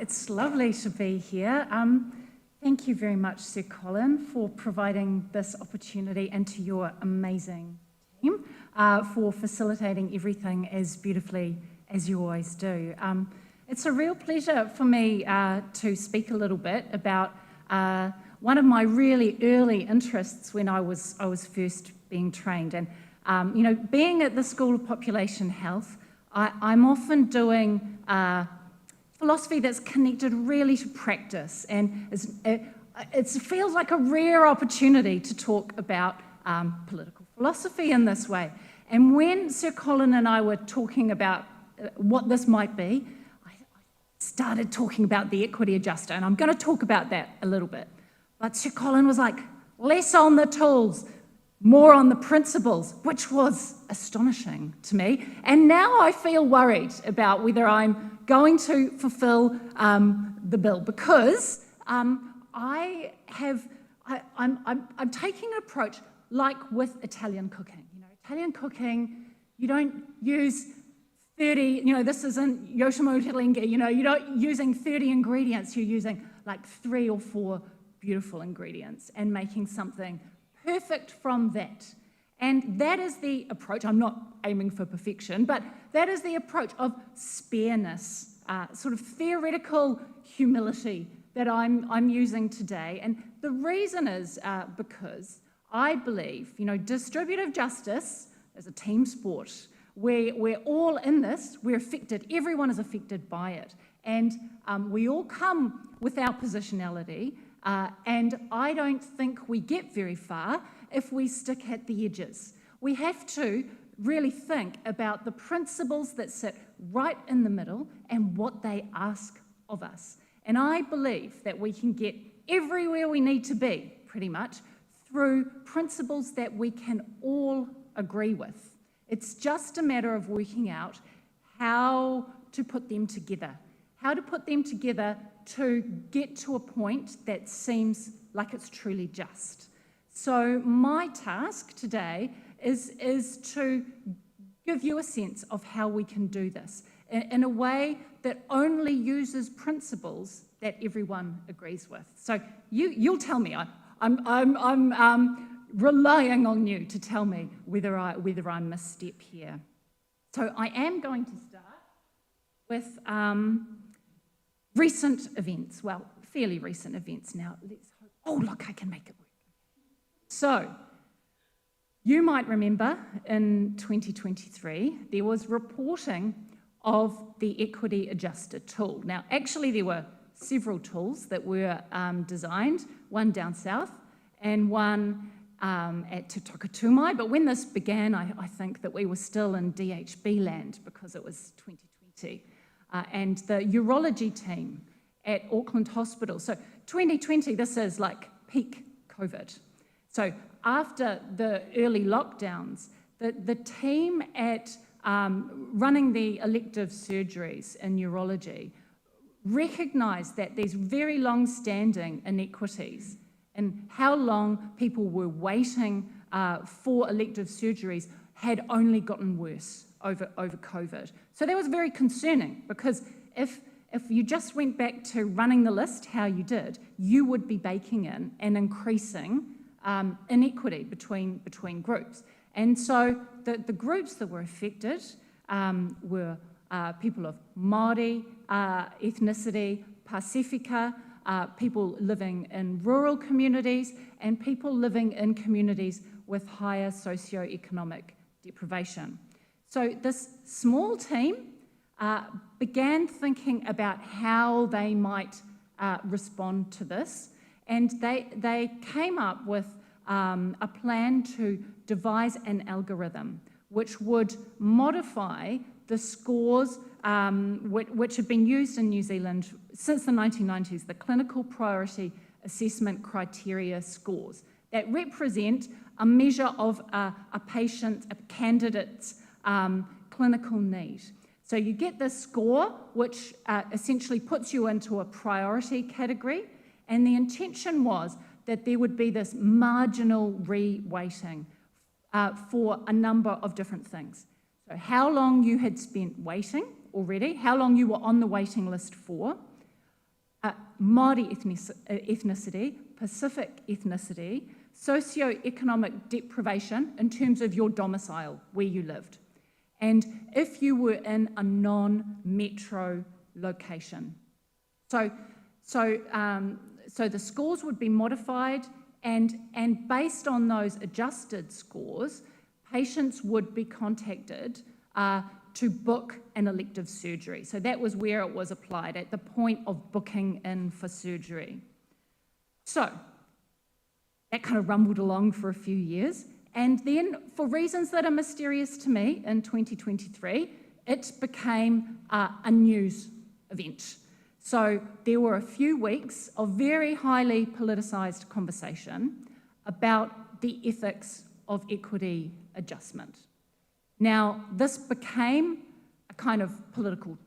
It's lovely to be here. Thank you very much, Sir Colin, for providing this opportunity, and to your amazing team for facilitating everything as beautifully as you always do. It's a real pleasure for me to speak a little bit about one of my really early interests when I was first being trained. And you know, being at the School of Population Health, I'm often doing philosophy that's connected really to practice, and it feels like a rare opportunity to talk about political philosophy in this way. And when Sir Colin and I were talking about what this might be, I started talking about the equity adjuster, and I'm going to talk about that a little bit. But Sir Colin was like, less on the tools, more on the principles, which was astonishing to me. And now I feel worried about whether I'm going to fulfill the bill, because I'm taking an approach like with Italian cooking. You know, Italian cooking, you don't use 30, you know, this isn't Yoshimoto Lenga, you know, you're not using 30 ingredients, you're using like 3 or 4 beautiful ingredients and making something perfect from that. And that is the approach. I'm not aiming for perfection, but that is the approach of spareness, sort of theoretical humility that I'm using today. And the reason is because I believe, you know, distributive justice is a team sport. We're all in this, we're affected, everyone is affected by it. And we all come with our positionality, and I don't think we get very far if we stick at the edges. We have to really think about the principles that sit right in the middle and what they ask of us. And I believe that we can get everywhere we need to be, pretty much, through principles that we can all agree with. It's just a matter of working out how to put them together, to get to a point that seems like it's truly just. So my task today is to give you a sense of how we can do this in a way that only uses principles that everyone agrees with. So you'll tell me. I'm relying on you to tell me whether I misstep here. So I am going to start with recent events. Well, fairly recent events now. Let's hope. Oh, look, I can make it work. So, you might remember in 2023, there was reporting of the equity adjuster tool. Now, actually, there were several tools that were designed, one down south and one at Te Tokatumai. But when this began, I think that we were still in DHB land because it was 2020. And the urology team at Auckland Hospital. So 2020, this is like peak COVID. So after the early lockdowns, the team at running the elective surgeries in neurology recognised that there's very long-standing inequities in how long people were waiting for elective surgeries had only gotten worse over COVID. So that was very concerning, because if you just went back to running the list how you did, you would be baking in and increasing inequity between groups. And so the groups that were affected were people of Māori ethnicity, Pasifika, people living in rural communities, and people living in communities with higher socioeconomic deprivation. So this small team began thinking about how they might respond to this, and they came up with a plan to devise an algorithm which would modify the scores which have been used in New Zealand since the 1990s, the clinical priority assessment criteria scores that represent a measure of a candidate's clinical need. So you get this score, which essentially puts you into a priority category, and the intention was that there would be this marginal re-weighting for a number of different things. So how long you had spent waiting already, how long you were on the waiting list for, Māori ethnicity, Pacific ethnicity, socioeconomic deprivation in terms of your domicile, where you lived, and if you were in a non-metro location. So the scores would be modified, and based on those adjusted scores, patients would be contacted to book an elective surgery. So that was where it was applied, at the point of booking in for surgery. So that kind of rumbled along for a few years, and then, for reasons that are mysterious to me, in 2023, it became a news event. So there were a few weeks of very highly politicised conversation about the ethics of equity adjustment. Now, this became a kind of political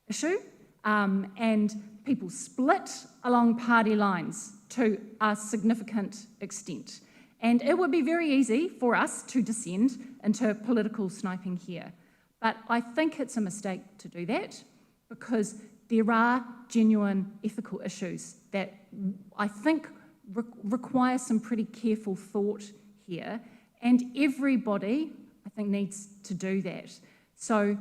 issue, and people split along party lines to a significant extent. And it would be very easy for us to descend into political sniping here. But I think it's a mistake to do that, because there are genuine ethical issues that I think require some pretty careful thought here, and everybody, I think, needs to do that. So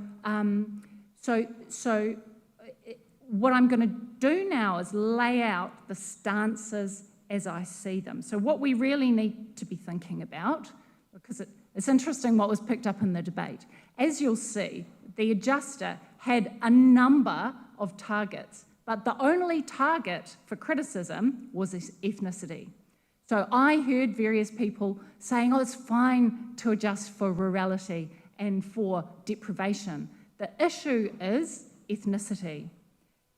what I'm going to do now is lay out the stances as I see them. So what we really need to be thinking about, because it's interesting what was picked up in the debate. As you'll see, the adjuster had a number of targets, but the only target for criticism was ethnicity. So I heard various people saying, oh, it's fine to adjust for rurality and for deprivation. The issue is ethnicity.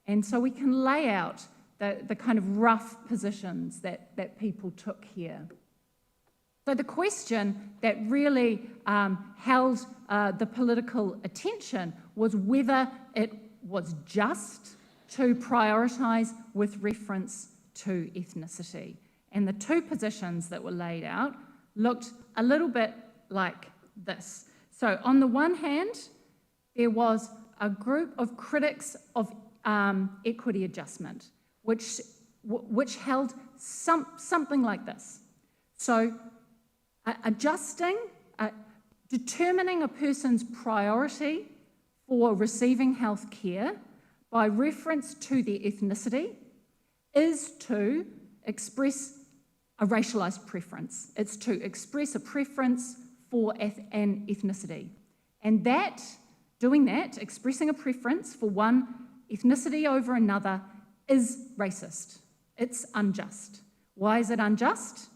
And so we can lay out the kind of rough positions that people took here. So the question that really held the political attention was whether it was just to prioritise with reference to ethnicity. And the two positions that were laid out looked a little bit like this. So on the one hand, there was a group of critics of equity adjustment, which held something like this. So determining a person's priority for receiving health care by reference to their ethnicity is to express a racialised preference. It's to express a preference for an ethnicity. And doing that, expressing a preference for one ethnicity over another, is racist. It's unjust. Why is it unjust?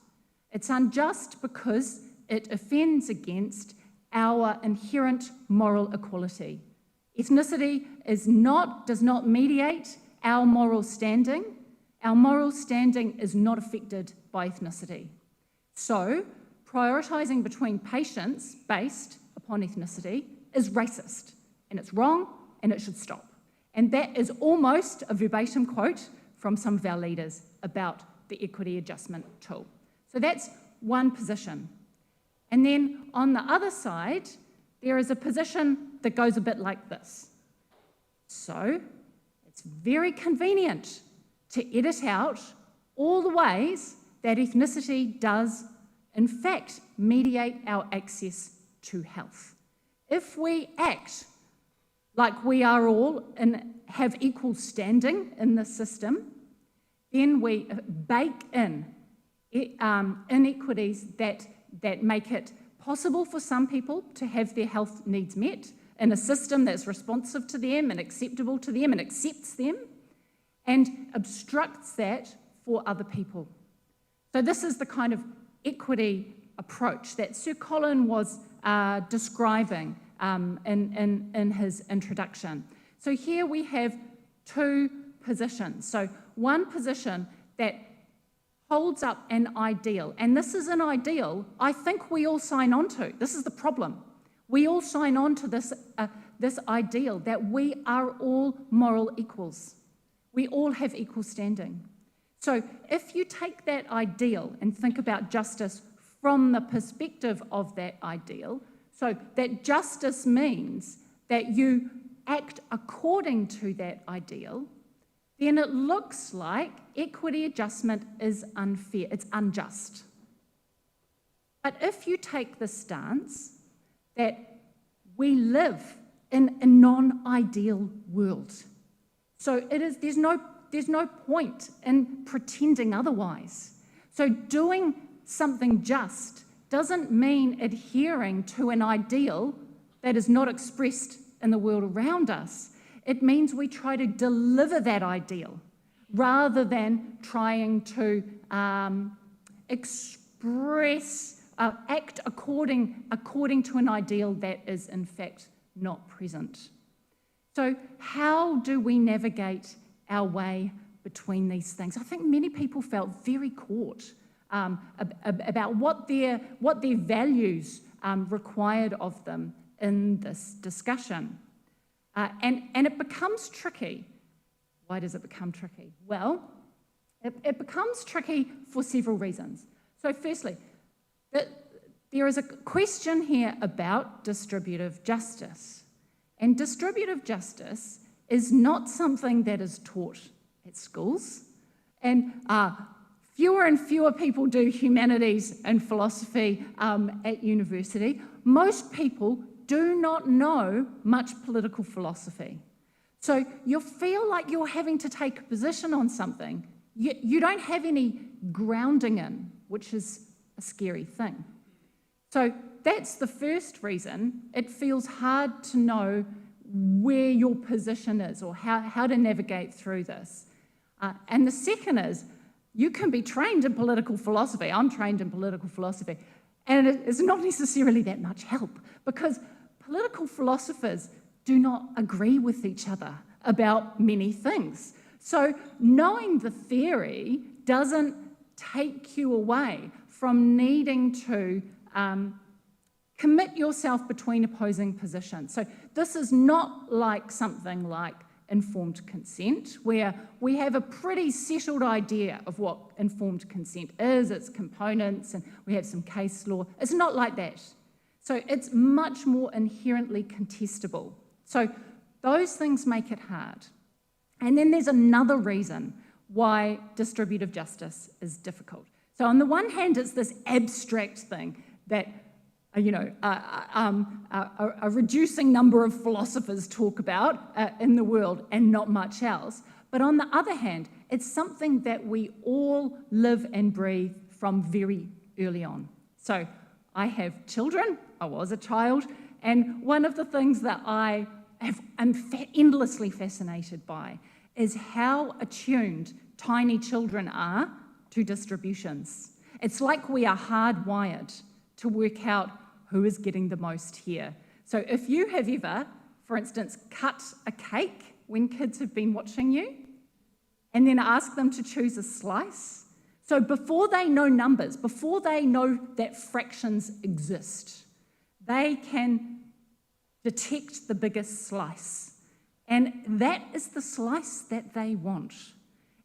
It's unjust because it offends against our inherent moral equality. Ethnicity does not mediate our moral standing. Our moral standing is not affected by ethnicity. So, prioritising between patients based upon ethnicity is racist, and it's wrong, and it should stop. And that is almost a verbatim quote from some of our leaders about the equity adjustment tool. So that's one position. And then on the other side, there is a position that goes a bit like this. So it's very convenient to edit out all the ways that ethnicity does, in fact, mediate our access to health. If we act like we are all and have equal standing in the system, then we bake in inequities that make it possible for some people to have their health needs met in a system that's responsive to them and acceptable to them and accepts them, and obstructs that for other people. So this is the kind of equity approach that Sir Colin was describing in his introduction. So here we have two positions. So one position that holds up an ideal, and this is an ideal I think we all sign on to. This is the problem. We all sign on to this ideal that we are all moral equals. We all have equal standing. So if you take that ideal and think about justice from the perspective of that ideal, so that justice means that you act according to that ideal, then it looks like equity adjustment is unfair, it's unjust. But if you take the stance that we live in a non-ideal world, so there's no point in pretending otherwise. So doing something just doesn't mean adhering to an ideal that is not expressed in the world around us. It means we try to deliver that ideal rather than trying to act according to an ideal that is in fact not present. So how do we navigate our way between these things? I think many people felt very caught about what their values required of them in this discussion. And it becomes tricky. Why does it become tricky? Well, it becomes tricky for several reasons. So firstly, there is a question here about distributive justice. And distributive justice is not something that is taught at schools. And fewer and fewer people do humanities and philosophy at university. Most people do not know much political philosophy. So you feel like you're having to take a position on something you don't have any grounding in, which is a scary thing. So that's the first reason. It feels hard to know where your position is or how to navigate through this. And the second is, you can be trained in political philosophy. I'm trained in political philosophy. And it's not necessarily that much help because political philosophers do not agree with each other about many things. So knowing the theory doesn't take you away from needing to commit yourself between opposing positions. So this is not like something like informed consent, where we have a pretty settled idea of what informed consent is, its components, and we have some case law. It's not like that. So it's much more inherently contestable. So those things make it hard. And then there's another reason why distributive justice is difficult. So on the one hand, it's this abstract thing that a reducing number of philosophers talk about in the world and not much else. But on the other hand, it's something that we all live and breathe from very early on. So I have children, I was a child, and one of the things that I'm endlessly fascinated by is how attuned tiny children are to distributions. It's like we are hardwired to work out who is getting the most here. So if you have ever, for instance, cut a cake when kids have been watching you, and then ask them to choose a slice, so before they know numbers, before they know that fractions exist, they can detect the biggest slice. And that is the slice that they want.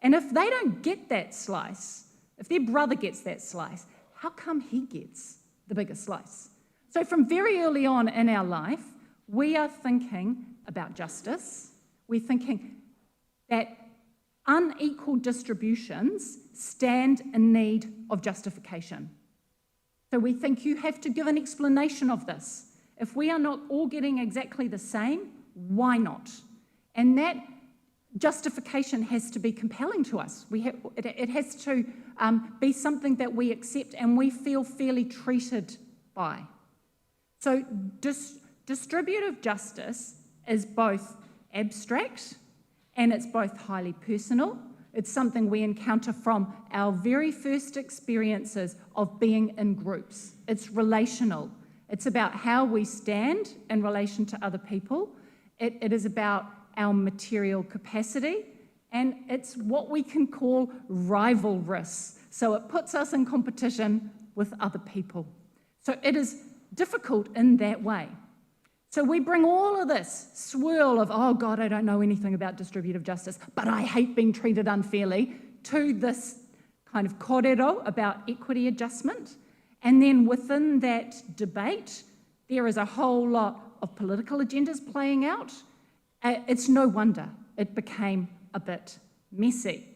And if they don't get that slice, if their brother gets that slice, how come he gets the biggest slice? So from very early on in our life, we are thinking about justice. We're thinking that unequal distributions stand in need of justification. So we think you have to give an explanation of this. If we are not all getting exactly the same, why not? And that justification has to be compelling to us. It has to be something that we accept and we feel fairly treated by. So distributive justice is both abstract and it's both highly personal. It's something we encounter from our very first experiences of being in groups. It's relational. It's about how we stand in relation to other people. It is about our material capacity, and it's what we can call rivalrous. So it puts us in competition with other people. So it is difficult in that way. So we bring all of this swirl of, oh God, I don't know anything about distributive justice, but I hate being treated unfairly, to this kind of kōrero about equity adjustment. And then within that debate, there is a whole lot of political agendas playing out. It's no wonder it became a bit messy.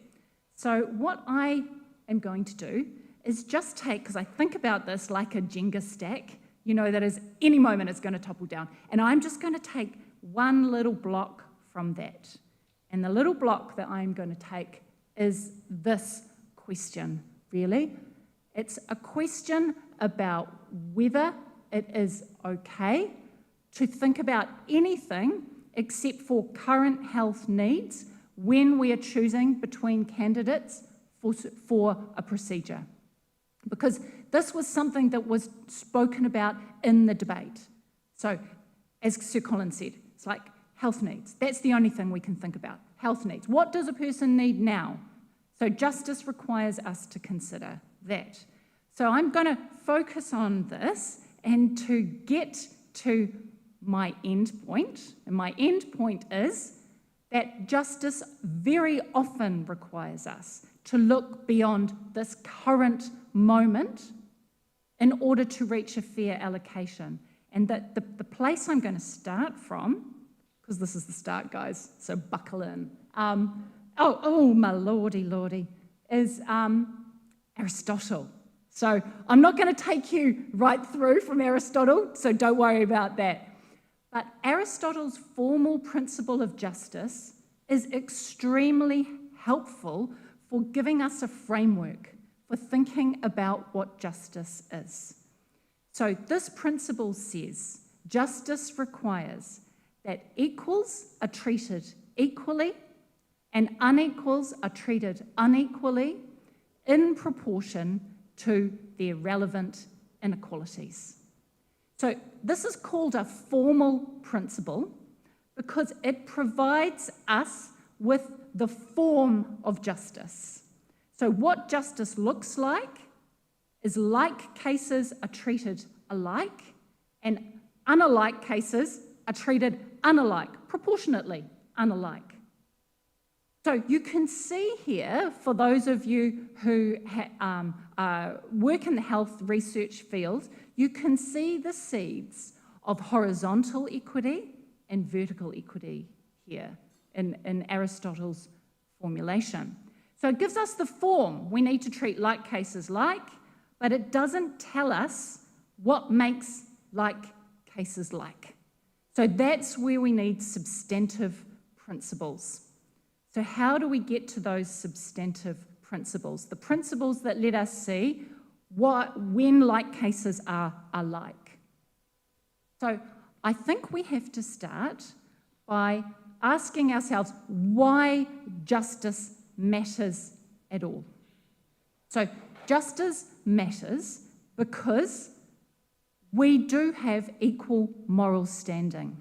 So what I am going to do is just take, because I think about this like a Jenga stack, that is any moment it's going to topple down. And I'm just going to take one little block from that. And the little block that I'm going to take is this question, really. It's a question about whether it is okay to think about anything except for current health needs when we are choosing between candidates for a procedure. Because this was something that was spoken about in the debate. So, as Sir Colin said, it's like health needs. That's the only thing we can think about, health needs. What does a person need now? So justice requires us to consider that. So I'm going to focus on this and to get to my end point. And my end point is that justice very often requires us to look beyond this current moment in order to reach a fair allocation. And that the place I'm going to start from, because this is the start, guys, so buckle in. Oh, my lordy, is Aristotle. So I'm not going to take you right through from Aristotle, so don't worry about that. But Aristotle's formal principle of justice is extremely helpful for giving us a framework for thinking about what justice is. So this principle says justice requires that equals are treated equally and unequals are treated unequally in proportion to their relevant inequalities. So this is called a formal principle because it provides us with the form of justice. So what justice looks like is like cases are treated alike and unalike cases are treated unalike, proportionately unalike. So you can see here, for those of you who work in the health research field, you can see the seeds of horizontal equity and vertical equity here in Aristotle's formulation. So it gives us the form. We need to treat like cases like, but it doesn't tell us what makes like cases like. So that's where we need substantive principles. So how do we get to those substantive principles? The principles that let us see when like cases are like. So I think we have to start by asking ourselves why justice matters at all. So justice matters because we do have equal moral standing.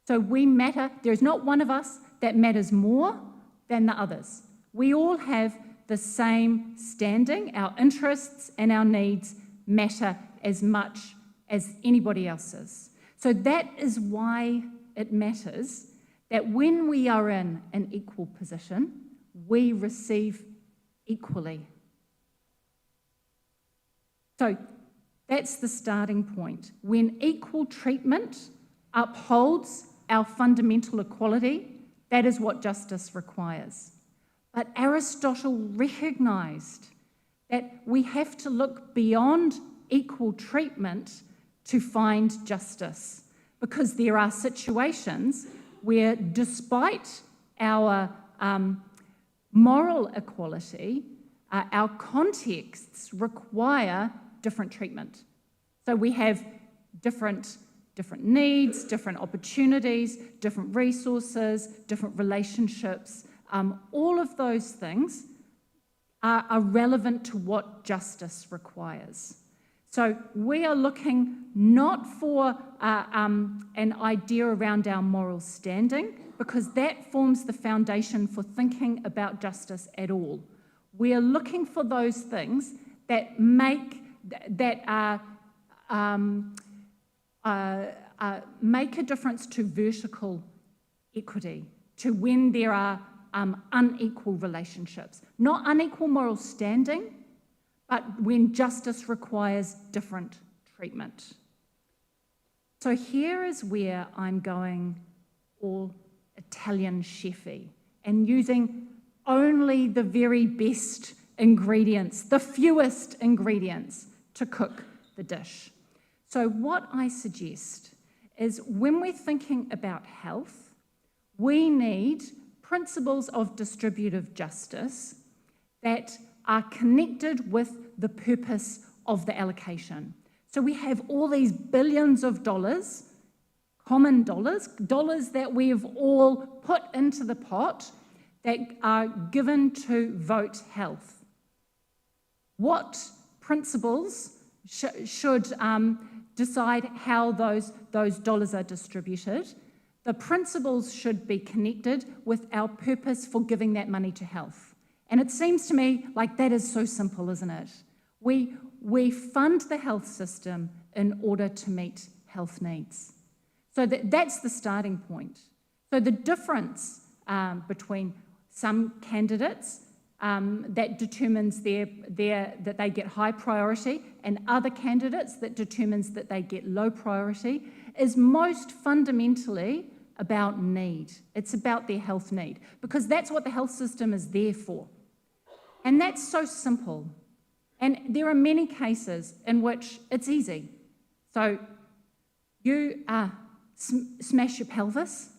So we matter. There is not one of us that matters more than the others. We all have the same standing. Our interests and our needs matter as much as anybody else's. So that is why it matters that when we are in an equal position, we receive equally. So that's the starting point. When equal treatment upholds our fundamental equality, that is what justice requires. But Aristotle recognised that we have to look beyond equal treatment to find justice, because there are situations where, despite our moral equality, our contexts require different treatment. So we have different needs, different opportunities, different resources, different relationships. All of those things are relevant to what justice requires. So we are looking not for an idea around our moral standing, because that forms the foundation for thinking about justice at all. We are looking for those things that make a difference to vertical equity, to when there are unequal relationships. Not unequal moral standing, but when justice requires different treatment. So here is where I'm going all Italian chefy and using only the very best ingredients, the fewest ingredients to cook the dish. So what I suggest is when we're thinking about health, we need principles of distributive justice that are connected with the purpose of the allocation. So we have all these billions of dollars, common dollars that we've all put into the pot that are given to vote health. What principles should decide how those dollars are distributed? The principles should be connected with our purpose for giving that money to health. And it seems to me like that is so simple, isn't it? We fund the health system in order to meet health needs. So that's the starting point. So the difference between some candidates that determines that they get high priority and other candidates that determines that they get low priority is most fundamentally about need. It's about their health need, because that's what the health system is there for. And that's so simple. And there are many cases in which it's easy. So you smash your pelvis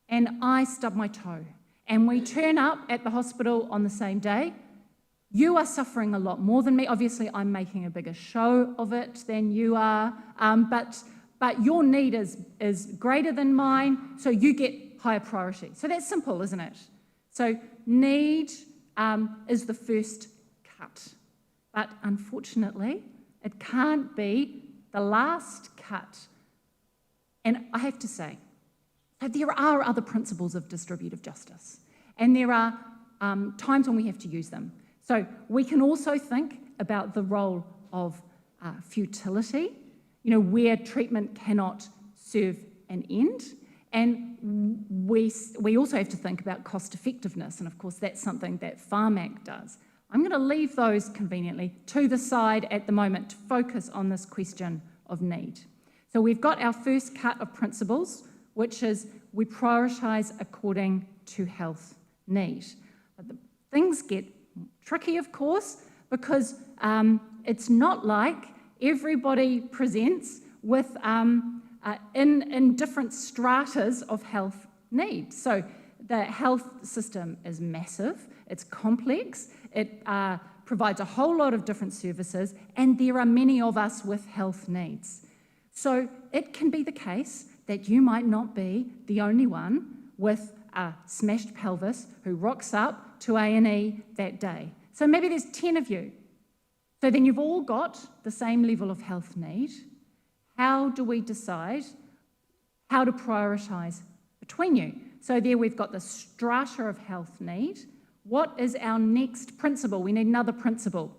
and I stub my toe, and we turn up at the hospital on the same day. You are suffering a lot more than me. Obviously, I'm making a bigger show of it than you are, but your need is greater than mine, so you get higher priority. So that's simple, isn't it? So need is the first cut. But unfortunately, it can't be the last cut. And I have to say, that there are other principles of distributive justice, and there are times when we have to use them. So we can also think about the role of futility, where treatment cannot serve an end. And we also have to think about cost effectiveness, and of course that's something that PharmAct does. I'm going to leave those conveniently to the side at the moment to focus on this question of need. So we've got our first cut of principles, which is we prioritise according to health need. But things get tricky, of course, because it's not like everybody presents with in different stratas of health needs. So the health system is massive, it's complex, it provides a whole lot of different services, and there are many of us with health needs. So it can be the case that you might not be the only one with a smashed pelvis who rocks up to A&E that day. So maybe there's 10 of you. So then you've all got the same level of health need. How do we decide how to prioritise between you? So there we've got the strata of health need. What is our next principle? We need another principle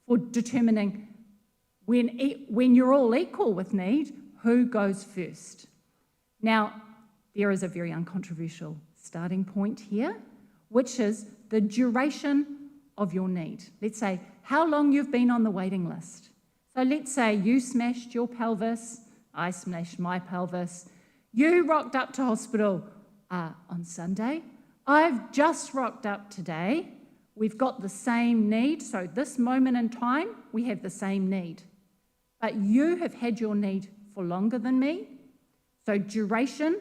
for determining when you're all equal with need, who goes first? Now, there is a very uncontroversial starting point here, which is the duration of your need. Let's say how long you've been on the waiting list. So let's say you smashed your pelvis, I smashed my pelvis, you rocked up to hospital on Sunday, I've just rocked up today, we've got the same need, so this moment in time, we have the same need. But you have had your need for longer than me, so duration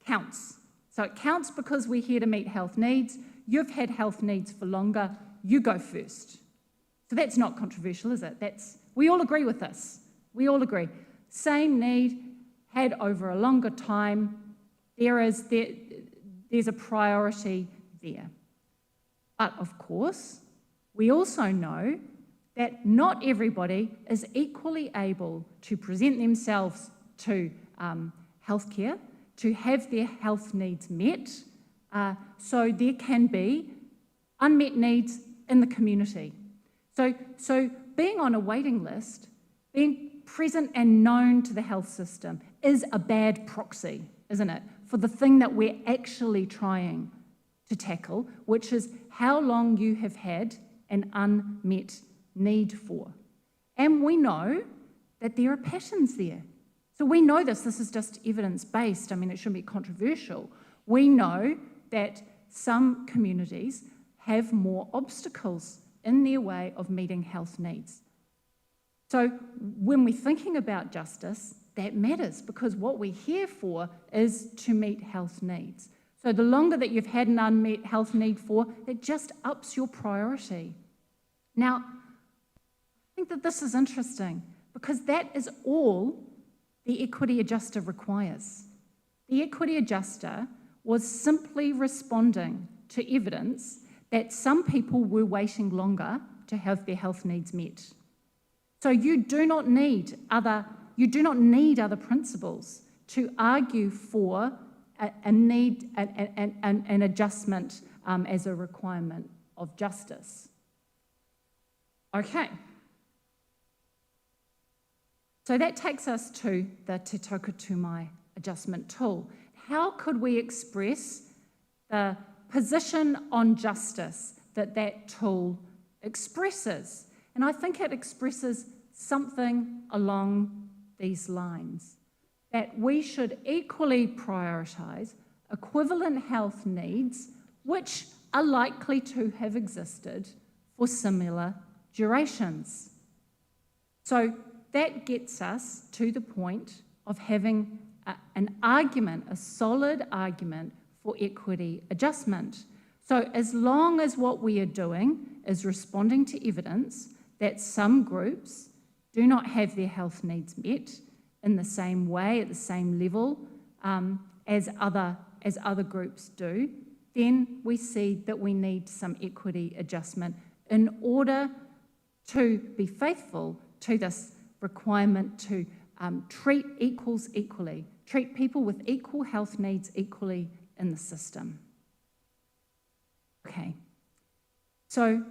counts. So it counts because we're here to meet health needs. You've had health needs for longer, you go first. So that's not controversial, is it? We all agree with this. We all agree. Same need, had over a longer time, there's a priority there. But of course, we also know that not everybody is equally able to present themselves to healthcare, to have their health needs met. So there can be unmet needs in the community. So being on a waiting list, being present and known to the health system is a bad proxy, isn't it, for the thing that we're actually trying to tackle, which is how long you have had an unmet need for. And we know that there are patterns there. So we know this is just evidence-based. I mean, it shouldn't be controversial. We know that some communities have more obstacles in their way of meeting health needs. So when we're thinking about justice, that matters, because what we're here for is to meet health needs. So the longer that you've had an unmet health need for, it just ups your priority. Now, I think that this is interesting, because that is all the equity adjuster requires. The equity adjuster was simply responding to evidence that some people were waiting longer to have their health needs met. So you do not need other principles to argue for a need, an adjustment as a requirement of justice. Okay. So that takes us to the Te Toka Tūmai adjustment tool. How could we express the position on justice that that tool expresses? And I think it expresses something along these lines, that we should equally prioritise equivalent health needs which are likely to have existed for similar durations. So that gets us to the point of having an argument, a solid argument for equity adjustment. So as long as what we are doing is responding to evidence that some groups do not have their health needs met in the same way, at the same level as other groups do, then we see that we need some equity adjustment in order to be faithful to this requirement to treat equals equally, treat people with equal health needs equally in the system. Okay, so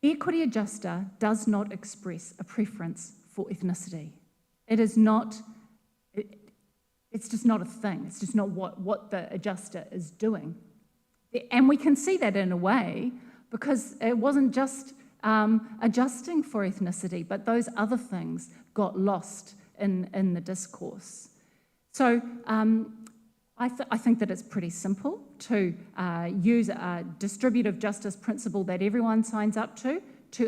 the equity adjuster does not express a preference for ethnicity. It is not, it's just not a thing. It's just not what the adjuster is doing. And we can see that in a way because it wasn't just adjusting for ethnicity, but those other things got lost in the discourse. So I think that it's pretty simple to use a distributive justice principle that everyone signs up to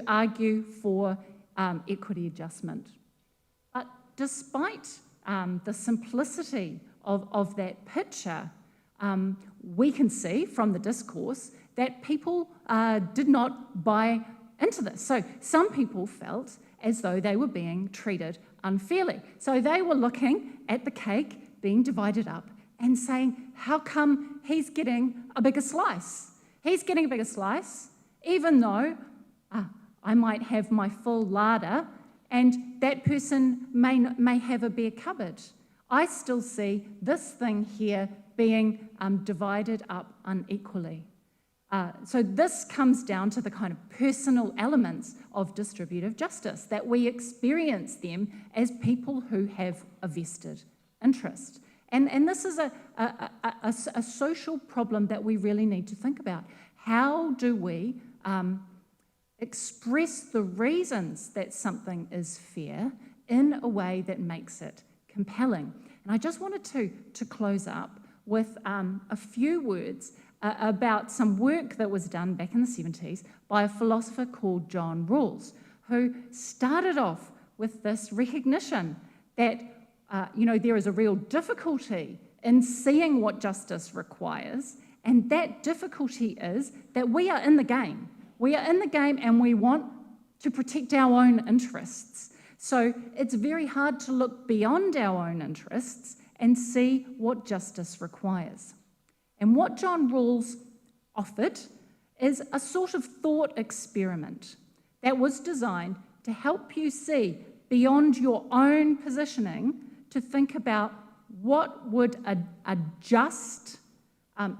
argue for equity adjustment. But despite the simplicity of that picture, we can see from the discourse that people did not buy into this. So some people felt as though they were being treated unfairly. So they were looking at the cake being divided up and saying, how come he's getting a bigger slice? He's getting a bigger slice, even though I might have my full larder and that person may have a bare cupboard. I still see this thing here being divided up unequally. So this comes down to the kind of personal elements of distributive justice, that we experience them as people who have a vested interest. And this is a social problem that we really need to think about. How do we express the reasons that something is fair in a way that makes it compelling? And I just wanted to close up with a few words about some work that was done back in the 70s by a philosopher called John Rawls, who started off with this recognition that there is a real difficulty in seeing what justice requires, and that difficulty is that we are in the game. We are in the game and we want to protect our own interests. So it's very hard to look beyond our own interests and see what justice requires. And what John Rawls offered is a sort of thought experiment that was designed to help you see beyond your own positioning, to think about what would a just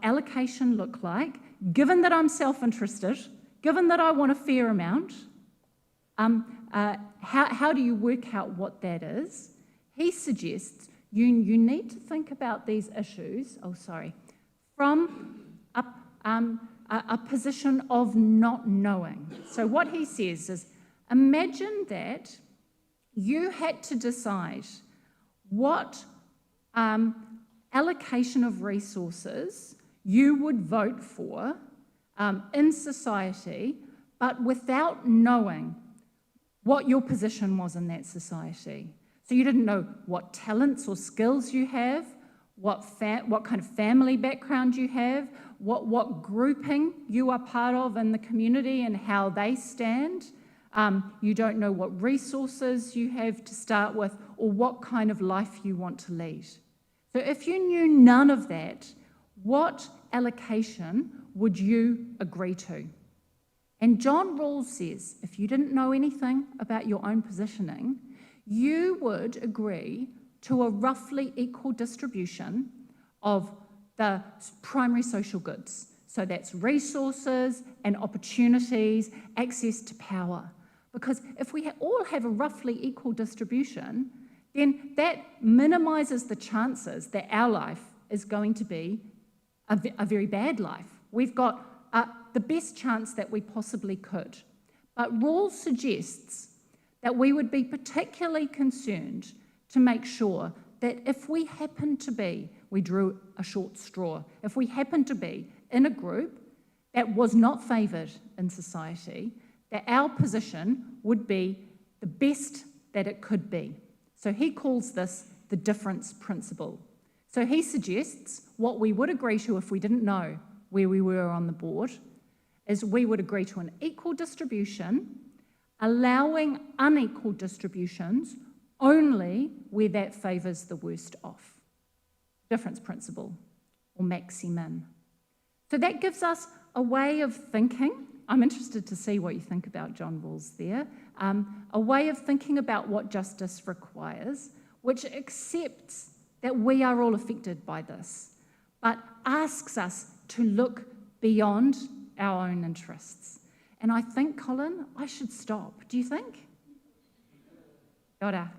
allocation look like, given that I'm self-interested, given that I want a fair amount. How do you work out what that is? He suggests you need to think about these issues, from a position of not knowing. So what he says is, imagine that you had to decide what allocation of resources you would vote for in society, but without knowing what your position was in that society. So you didn't know what talents or skills you have, what kind of family background you have, what grouping you are part of in the community and how they stand. You don't know what resources you have to start with or what kind of life you want to lead. So if you knew none of that, what allocation would you agree to? And John Rawls says, if you didn't know anything about your own positioning, you would agree to a roughly equal distribution of the primary social goods. So that's resources and opportunities, access to power. Because if we all have a roughly equal distribution, then that minimises the chances that our life is going to be a very bad life. We've got the best chance that we possibly could. But Rawls suggests that we would be particularly concerned to make sure that if we happen to be, we drew a short straw, if we happen to be in a group that was not favoured in society, that our position would be the best that it could be. So he calls this the difference principle. So he suggests what we would agree to if we didn't know where we were on the board is we would agree to an equal distribution, allowing unequal distributions only where that favours the worst off. Difference principle, or maxi-min. So that gives us a way of thinking. I'm interested to see what you think about John Rawls there. A way of thinking about what justice requires, which accepts that we are all affected by this, but asks us to look beyond our own interests. And I think, Colin, I should stop. Do you think? Kia ora.